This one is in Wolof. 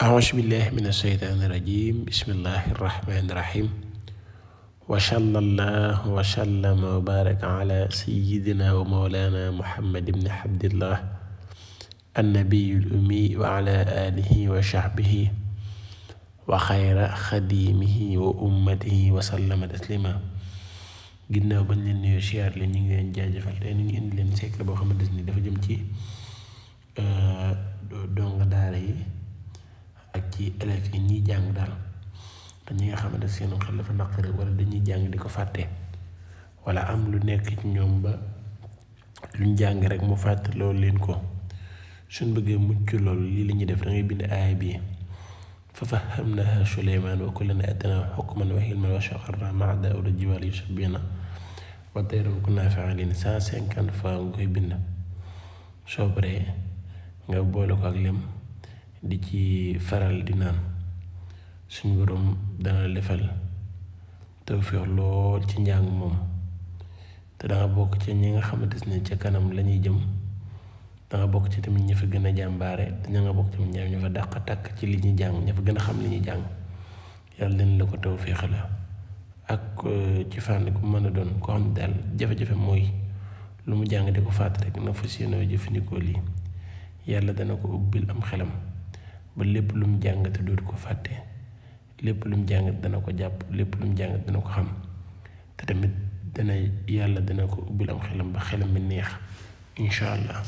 أعوذ بالله من الشيطان الرجيم بسم الله الرحمن الرحيم وصلى الله وسلم وبارك على سيدنا ومولانا محمد بن عبد الله النبي الأمي وعلى آله وصحبه وخير خديمه وأمته وسلم تسليما ginnaaw bañ leen nuyoo siyaar leen ñu ngi leen jaajëfal tey ñu ngi indi leen secret boo xamante ni dafa jëm ci donga daara yi ak ci élèves yi ñuy jàng daal te ñi nga xamante seen xel dafa naqari wala dañuy jàng di ko fàtte wala am lu nekk ci ñoom ba luñ jàng rek mu fàtte loolu leen ko suñ bëggee mucc loolu lii la ñuy def da ngay bind aaya bi fa fahamnaha Suleymaan wa kullan aatinaa hukman wa ilman wa saxxarnaa ma'a Daawuuda jibaala yusabbihuuna wa tayra wa kunnaa faa'iliin 150 fois nga koy bind soo paree nga boole ko ak lem di ci faral di naan suñu borom dana defal tawfiix lool ci njàng moom te danga bokk ci ñi nga xamante ne ca kanam lañuy jëm danga bokk ci tamit ñi fa gën a jàmbaare te ña nga bokk ci ñi fa dàq takk ci li ñuy jàng ña fa gën a xam li ñuy jàng yàlla leen la ko tawfiix la ak ci fànn ku mën a doon koo xam ne daal jafe-jafe mooy lu mu jàng di ko fàtte rek na fas yéenoo jëfandikoo lii yàlla dana ko ubbil am xelam ba lépp lu mu jàng te dootu ko fàtte lépp lu mu jàng dana ko jàpp lépp lu mu jàng dana ko xam te tamit yàlla dana ko ubbil am xelam ba xelam mi neex incha allah.